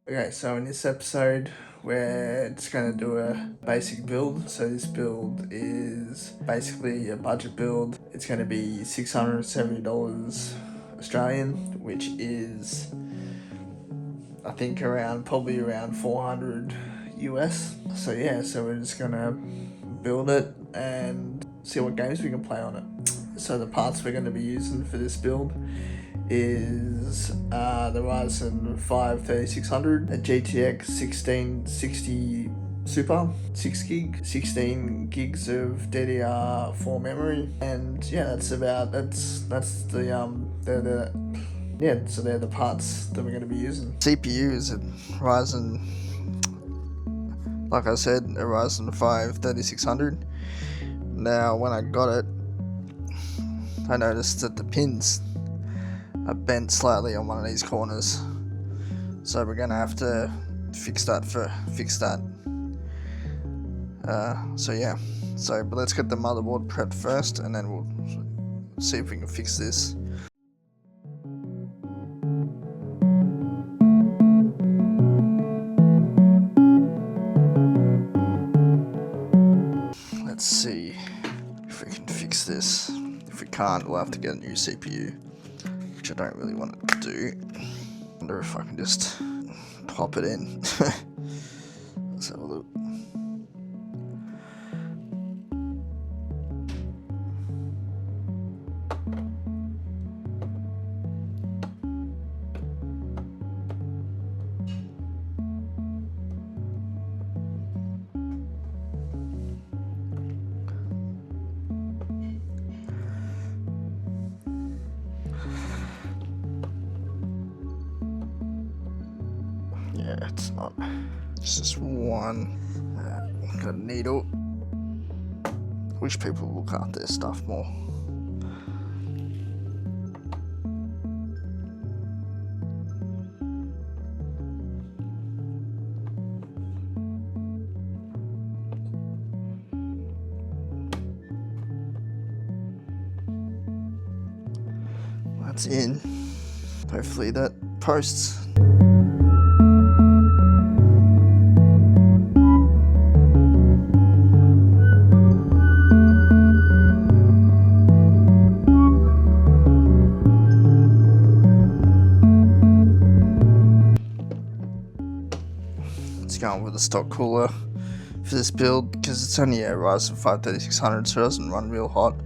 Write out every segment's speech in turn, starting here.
Okay, so in this episode, we're just going to do a basic build. So this build is basically a budget build. It's going to be $670 Australian, which is, I think, probably around 400 US. So yeah, so we're just going to build it and see what games we can play on it. So the parts we're going to be using for this build is the Ryzen 5 3600, a GTX 1660 Super, 6 gig, 16 gigs of DDR4 memory, and yeah, that's the so they're the parts that we're going to be using. CPU is a Ryzen, like I said, a Ryzen 5 3600. Now, when I got it, I noticed that the pins are bent slightly on one of these corners, so we're gonna have to fix that. But let's get the motherboard prepped first, and then we'll see if we can fix this. Let's see if we can fix this. If we can't, we'll have to get a new CPU, which I don't really want to do. I wonder if I can just pop it in. Let's have a look. Yeah, it's not. It's just one. Got a needle. Wish people would look at their stuff more. That's in. Hopefully that posts. Going with a stock cooler for this build because it's only a Ryzen 5 3600, so it doesn't run real hot.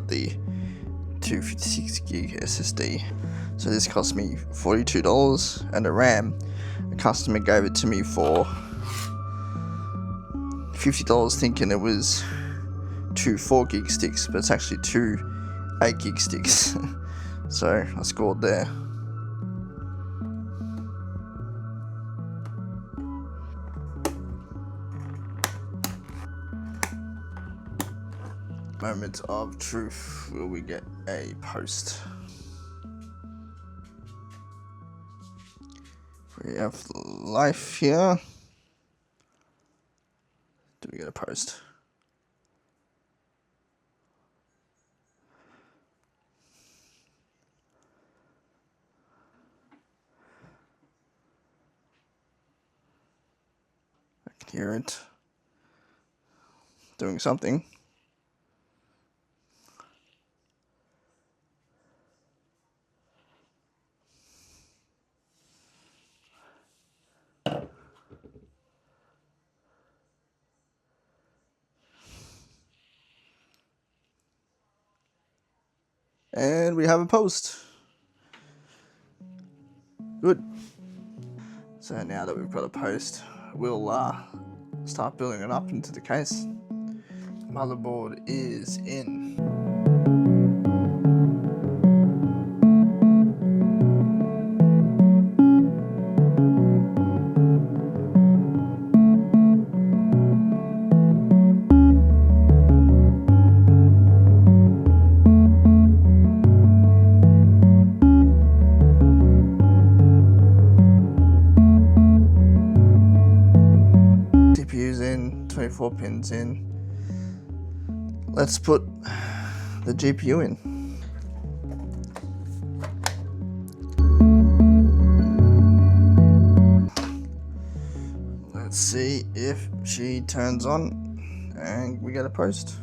The 256 gig SSD. So this cost me $42, and the RAM, a customer gave it to me for $50, thinking it was two 4 gig sticks, but it's actually two 8 gig sticks. So I scored there. Moment of truth. Will we get a post? We have life here. Do we get a post? I can hear it doing something. And we have a post. Good. So now that we've got a post, we'll start building it up into the case. Motherboard is in. 24 pins in. Let's put the GPU in. Let's see if she turns on and we get a post.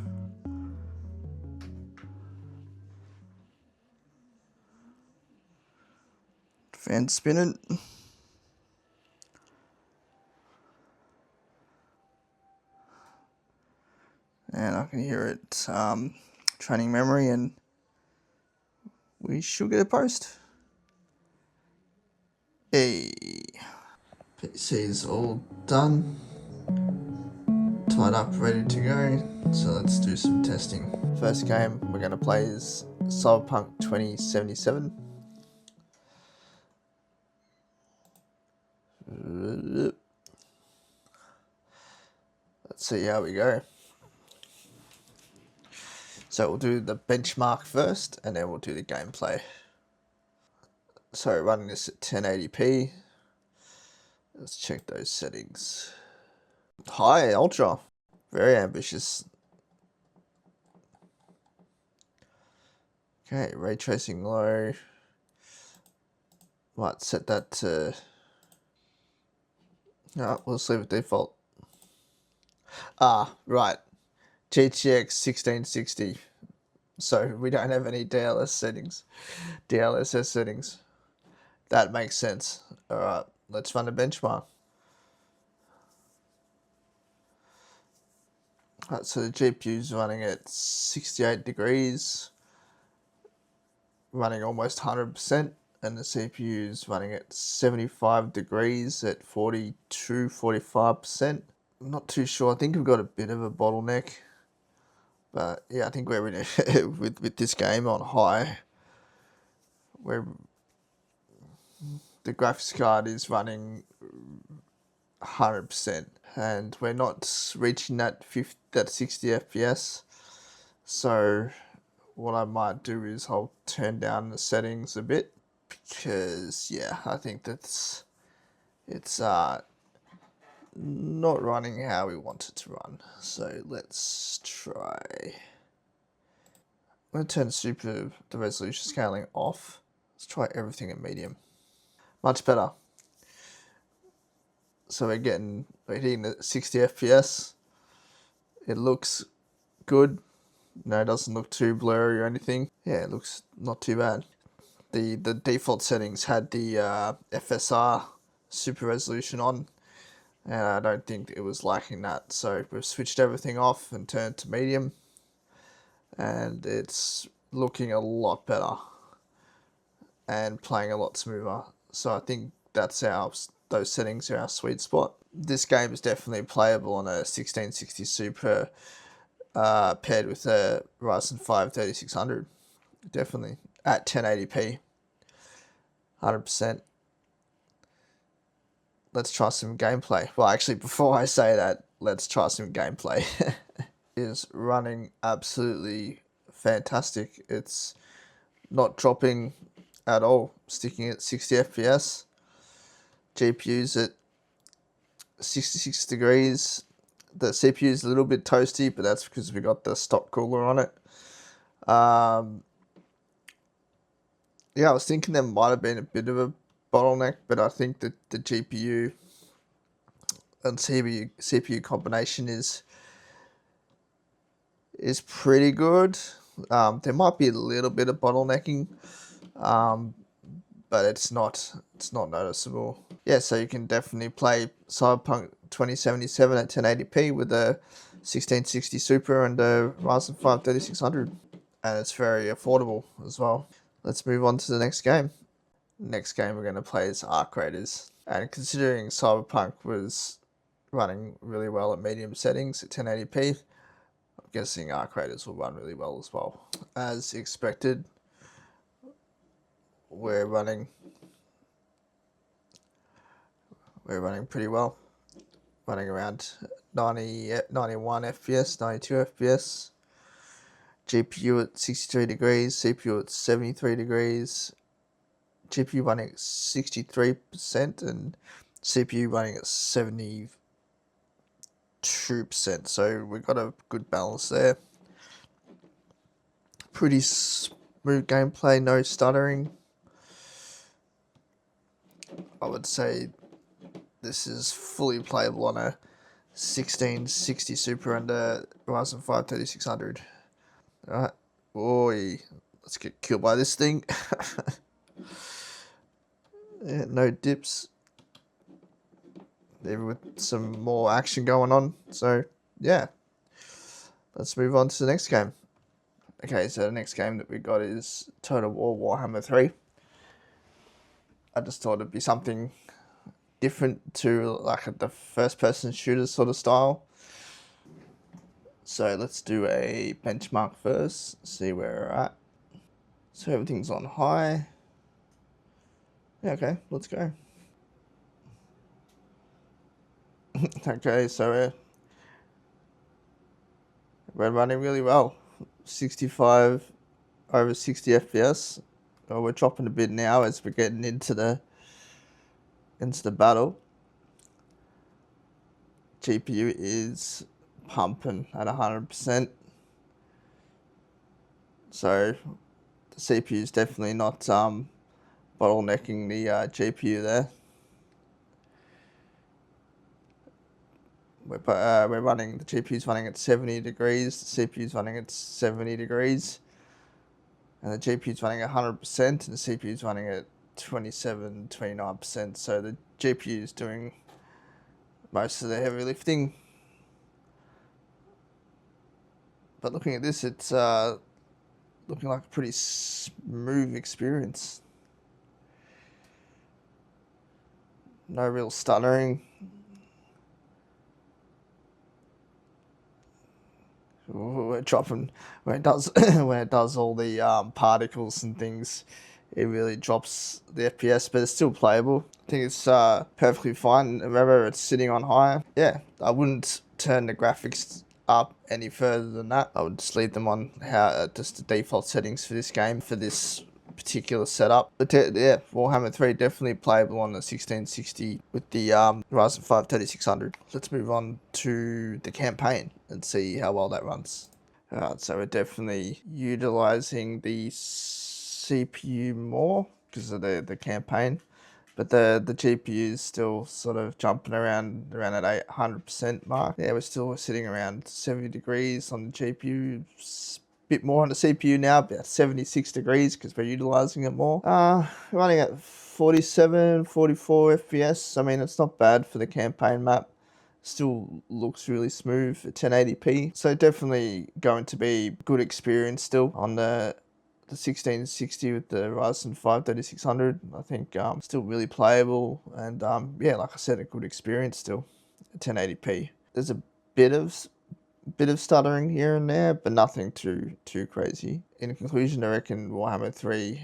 Fan spinning. And I can hear it training memory, and we should get a post. Hey, PC's all done, tied up, ready to go. So let's do some testing. First game we're going to play is Cyberpunk 2077. Let's see how we go. So we'll do the benchmark first, and then we'll do the gameplay. So running this at 1080p. Let's check those settings. High, ultra, very ambitious. Okay, ray tracing low. Might set that to. No, we'll leave it default. Ah, right. GTX 1660. So we don't have any DLSS settings. That makes sense. Alright, let's run a benchmark. Alright, so the GPU's running at 68 degrees, running almost 100%, and the CPU's running at 75 degrees at 45%. I'm not too sure. I think we've got a bit of a bottleneck. But yeah, I think we're in with this game on high, where the graphics card is running 100%, and we're not reaching that 60 FPS. So what I might do is I'll turn down the settings a bit, because yeah, I think it's not running how we want it to run. So let's try. I'm going to turn the resolution scaling off. Let's try everything in medium. Much better. So we're hitting the 60 FPS. It looks good. No, it doesn't look too blurry or anything. Yeah, it looks not too bad. The default settings had the FSR super resolution on, and I don't think it was liking that. So we've switched everything off and turned to medium, and it's looking a lot better and playing a lot smoother. So I think those settings are our sweet spot. This game is definitely playable on a 1660 Super paired with a Ryzen 5 3600. Definitely at 1080p, 100%. Let's try some gameplay. Well, actually, before I say that, let's try some gameplay. Is running absolutely fantastic. It's not dropping at all, sticking at 60 FPS. GPU's at 66 degrees. The CPU is a little bit toasty, but that's because we got the stock cooler on it. Yeah, I was thinking there might have been a bit of a bottleneck, but I think that the GPU and CPU combination is pretty good. There might be a little bit of bottlenecking, but it's not noticeable. Yeah, so you can definitely play Cyberpunk 2077 at 1080p with a 1660 Super and a Ryzen 5 3600, and it's very affordable as well. Let's move on to the next game. Next game we're going to play is Arc Raiders, and considering Cyberpunk was running really well at medium settings at 1080p, I'm guessing Arc Raiders will run really well as well. As expected, we're running pretty well, running around 91 FPS, 92 FPS. GPU at 63 degrees, CPU at 73 degrees, GPU running at 63% and CPU running at 70 2%, so we got a good balance there. Pretty smooth gameplay, no stuttering. I would say this is fully playable on a 1660 Super under Ryzen 5 3600. Alright, boy, let's get killed by this thing. Yeah, no dips. Even with some more action going on. So, yeah. Let's move on to the next game. Okay, so the next game that we got is Total War Warhammer 3. I just thought it'd be something different to like the first-person shooter sort of style. So let's do a benchmark first, see where we're at. So everything's on high. Yeah, okay, let's go. Okay, so we're running really well. 65 over 60 FPS. Oh, we're dropping a bit now as we're getting into the battle. GPU is pumping at 100%. So the CPU is definitely not bottlenecking the GPU there. We're running, the GPU's running at 70 degrees, the CPU's running at 70 degrees, and the GPU's running at 100%, and the CPU's running at 27, 29%. So the GPU is doing most of the heavy lifting. But looking at this, it's looking like a pretty smooth experience. No real stuttering. We're dropping when it does when it does all the particles and things. It really drops the FPS, but it's still playable. I think it's perfectly fine. Remember, it's sitting on high. Yeah, I wouldn't turn the graphics up any further than that. I would just leave them on just the default settings for this game, for this particular setup. But yeah, Warhammer 3 definitely playable on the 1660 with the Ryzen 5 3600. Let's move on to the campaign and see how well that runs. Alright, so we're definitely utilizing the CPU more because of the campaign, but the GPU is still sort of jumping around that 800% mark. Yeah, we're still sitting around 70 degrees on the GPU. Bit more on the CPU now, about 76 degrees because we're utilizing it more. Running at 47, 44 FPS. I mean, it's not bad for the campaign map. Still looks really smooth at 1080p. So definitely going to be good experience still on the 1660 with the Ryzen 5 3600. I think still really playable, and yeah, like I said, a good experience still at 1080p. There's a bit of stuttering here and there, but nothing too crazy. In conclusion, I reckon Warhammer 3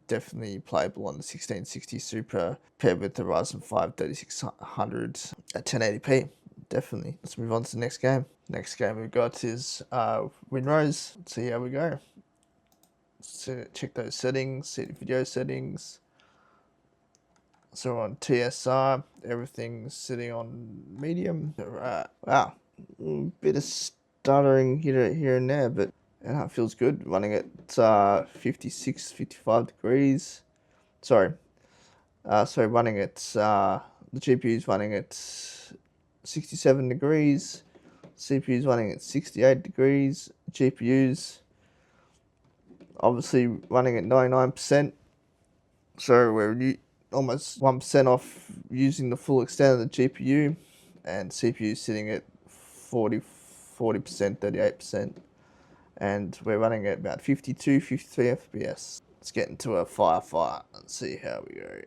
definitely playable on the 1660 Super paired with the Ryzen 5 3600 at 1080p. Definitely. Let's move on to the next game. Next game we've got is Windrose. Let's see how we go. So check those settings, see the video settings. So on TSR, everything's sitting on medium. Right. Wow. Bit of stuttering here and there, but it feels good. Running at 56, 55 degrees. Sorry, running at the GPU's running at 67 degrees. CPU's running at 68 degrees. GPU's obviously running at 99%. So we're almost 1% off using the full extent of the GPU, and CPU sitting at 40%, 38%, and we're running at about 52, 53 FPS. Let's get into a firefight and see how we go.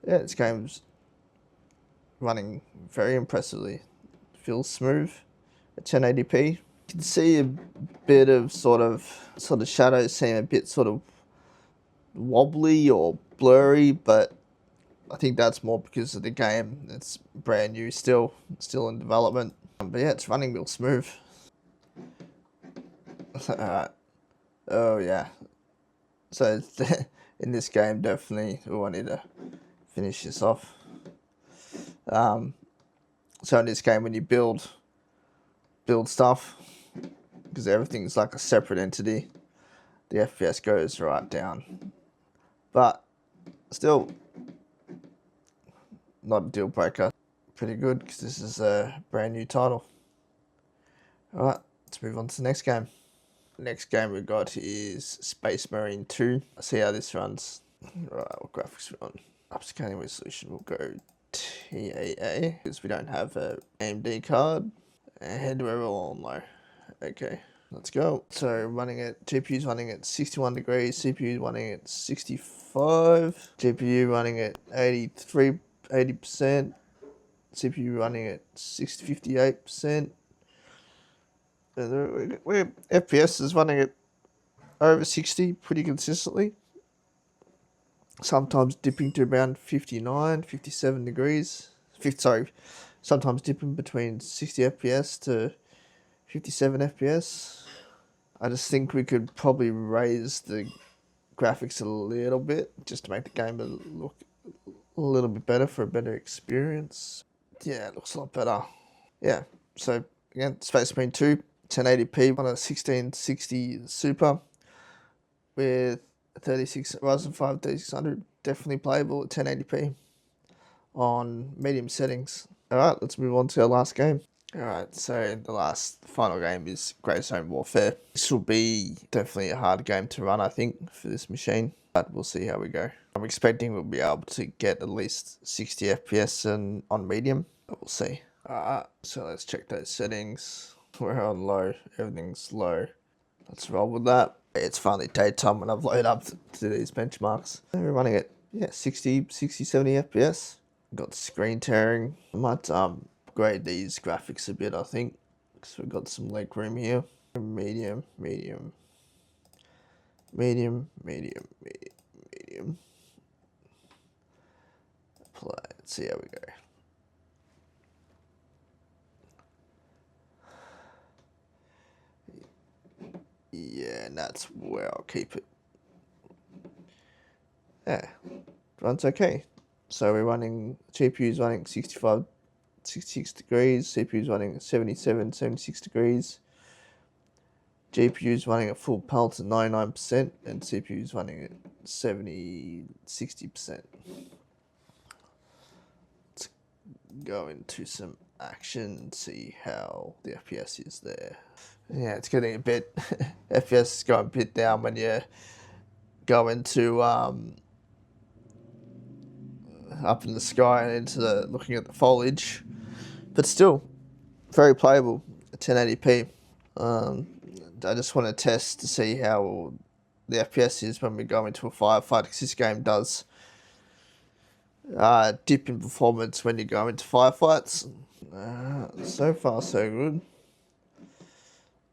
Yeah, this game's running very impressively. Feels smooth at 1080p. You can see a bit of sort of shadows seem a bit sort of wobbly or blurry, but I think that's more because of the game. It's brand new still in development. But yeah, it's running real smooth. Alright. Oh yeah. So in this game, definitely, I need to finish this off. So in this game, when you build stuff, because everything's like a separate entity, the FPS goes right down. But still, not a deal breaker. Pretty good, because this is a brand new title. Alright, let's move on to the next game. The next game we got is Spacemarine 2. Let's see how this runs. Right, what graphics we on? Upscaling resolution will go TAA, because we don't have a AMD card. And we're all on low. Okay, let's go. So running it, GPU's running at 61 degrees, CPU running at 65, GPU running at 80%, CPU running at 58%. Where FPS is running at over 60 pretty consistently. Sometimes dipping to around 59, 57 degrees. Sometimes dipping between 60 FPS to 57 FPS. I just think we could probably raise the graphics a little bit just to make the game look a little bit better for a better experience. Yeah, it looks a lot better. Yeah, so again, Space Marine 2, 1080p on a 1660 Super with 36 Ryzen 5 3600. Definitely playable at 1080p on medium settings. Alright, let's move on to our last game. Alright, so the final game is Greyzone Warfare. This will be definitely a hard game to run, I think, for this machine, but we'll see how we go. I'm expecting we'll be able to get at least 60 FPS on medium, but we'll see. Alright, so let's check those settings. We're on low, everything's low. Let's roll with that. It's finally daytime when I've loaded up to these benchmarks. We're running at 60, 70 FPS. Got screen tearing. I might upgrade these graphics a bit, I think, because we've got some leg room here. Medium. Play. Let's see how we go. Yeah, and that's where I'll keep it. Yeah, runs okay. So we're running, GPU's running 66 degrees, CPU's running 77, 76 degrees. GPU's running at full pulse at 99%, and CPU's running at 60%. Let's go into some action and see how the FPS is there. Yeah, it's getting a bit, FPS is going a bit down when you go into up in the sky and into looking at the foliage, but still very playable at 1080p. I just want to test to see how the FPS is when we go into a firefight, because this game does dip in performance when you go into firefights. So far so good.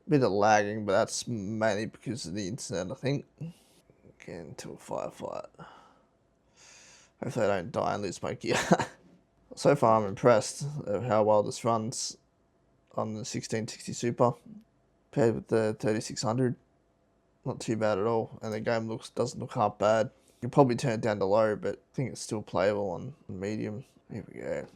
Bit of lagging, but that's mainly because of the internet, I think. Get into a firefight. Hopefully I don't die and lose my gear. So far I'm impressed of how well this runs on the 1660 Super paired with the 3600. Not too bad at all, and the game doesn't look half bad. You can probably turn it down to low, but I think it's still playable on medium. Here we go.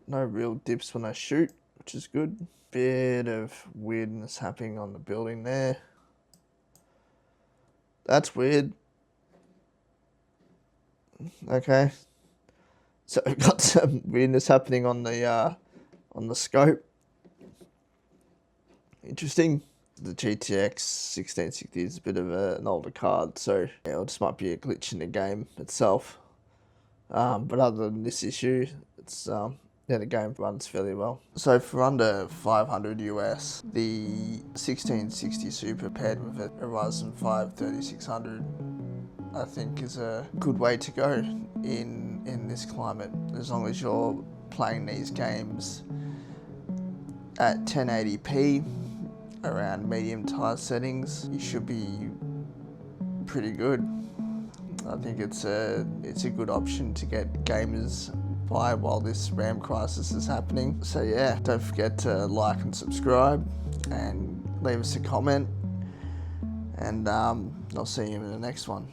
No real dips when I shoot, which is good. Bit of weirdness happening on the building there. That's weird. Okay. So we've got some weirdness happening on the scope. Interesting. The GTX 1660 is a bit of an older card, so yeah, it just might be a glitch in the game itself. But other than this issue, it's yeah, the game runs fairly well. So for under 500 US, the 1660 Super paired with a Ryzen 5 3600, I think is a good way to go in this climate. As long as you're playing these games at 1080p, around medium to high settings, you should be pretty good. I think it's a good option to get gamers by while this RAM crisis is happening. So yeah, don't forget to like and subscribe and leave us a comment, and I'll see you in the next one.